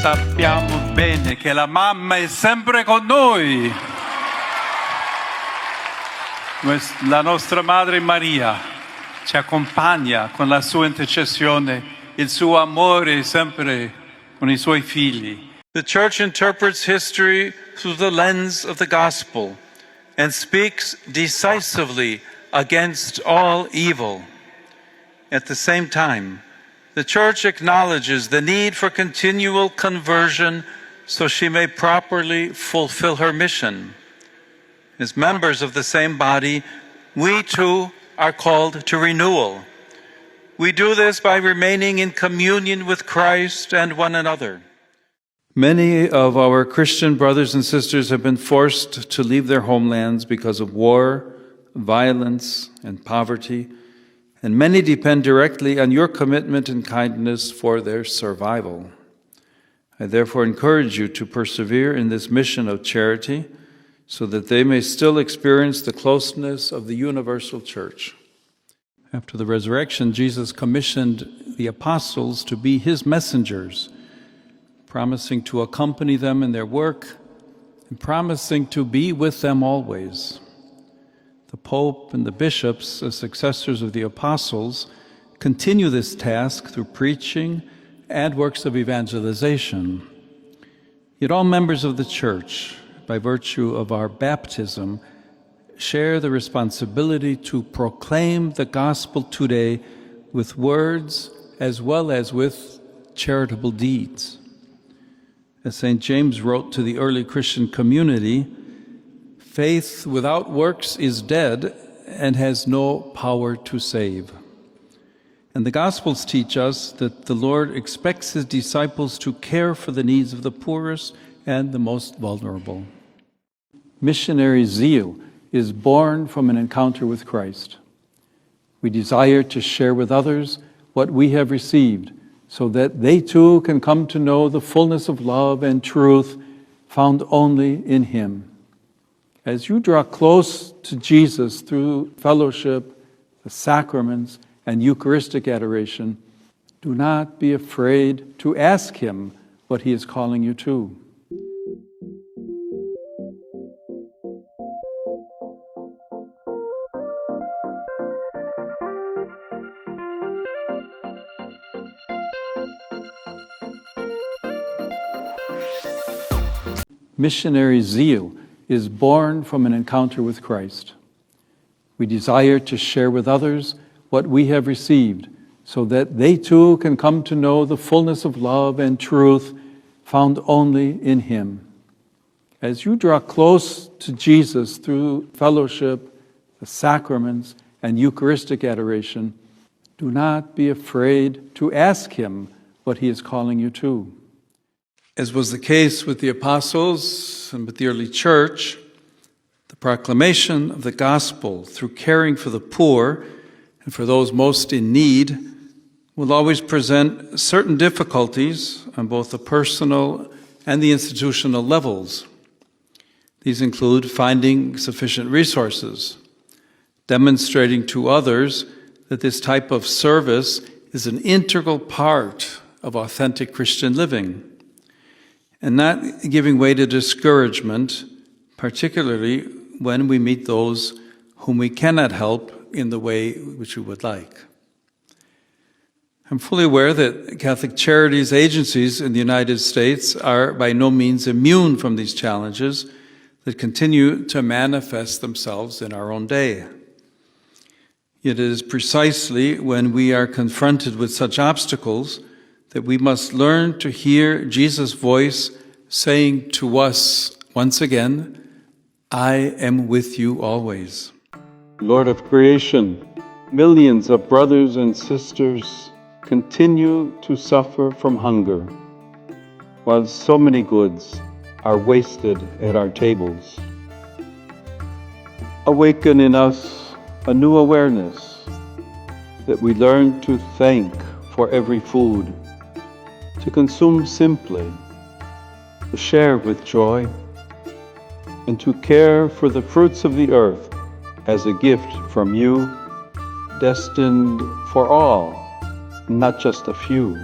sappiamo bene che la mamma è sempre con noi. La nostra Madre Maria ci accompagna con la sua intercessione, il suo amore sempre con i suoi figli. The Church interprets history through the lens of the gospel and speaks decisively against all evil. At the same time, the Church acknowledges the need for continual conversion so she may properly fulfill her mission. As members of the same body, we too are called to renewal. We do this by remaining in communion with Christ and one another. Many of our Christian brothers and sisters have been forced to leave their homelands because of war, violence, and poverty, and many depend directly on your commitment and kindness for their survival. I therefore encourage you to persevere in this mission of charity so that they may still experience the closeness of the universal church. After the resurrection, Jesus commissioned the apostles to be his messengers, promising to accompany them in their work and promising to be with them always. The Pope and the bishops, as successors of the apostles, continue this task through preaching and works of evangelization. Yet all members of the Church, by virtue of our baptism, share the responsibility to proclaim the gospel today with words as well as with charitable deeds. As St. James wrote to the early Christian community, faith without works is dead and has no power to save. And the Gospels teach us that the Lord expects his disciples to care for the needs of the poorest and the most vulnerable. Missionary zeal is born from an encounter with Christ. We desire to share with others what we have received, so that they too can come to know the fullness of love and truth found only in him. As you draw close to Jesus through fellowship, the sacraments, and Eucharistic adoration, do not be afraid to ask him what he is calling you to. Missionary zeal is born from an encounter with Christ. We desire to share with others what we have received, so that they too can come to know the fullness of love and truth found only in him. As you draw close to Jesus through fellowship, the sacraments, and Eucharistic adoration, do not be afraid to ask him what he is calling you to. As was the case with the apostles and with the early church, the proclamation of the gospel through caring for the poor and for those most in need will always present certain difficulties on both the personal and the institutional levels. These include finding sufficient resources, demonstrating to others that this type of service is an integral part of authentic Christian living, and not giving way to discouragement, particularly when we meet those whom we cannot help in the way which we would like. I'm fully aware that Catholic Charities agencies in the United States are by no means immune from these challenges that continue to manifest themselves in our own day. Yet it is precisely when we are confronted with such obstacles that we must learn to hear Jesus' voice saying to us once again, I am with you always. Lord of creation, millions of brothers and sisters continue to suffer from hunger, while so many goods are wasted at our tables. Awaken in us a new awareness that we learn to thank for every food, to consume simply, to share with joy, and to care for the fruits of the earth as a gift from you, destined for all, not just a few.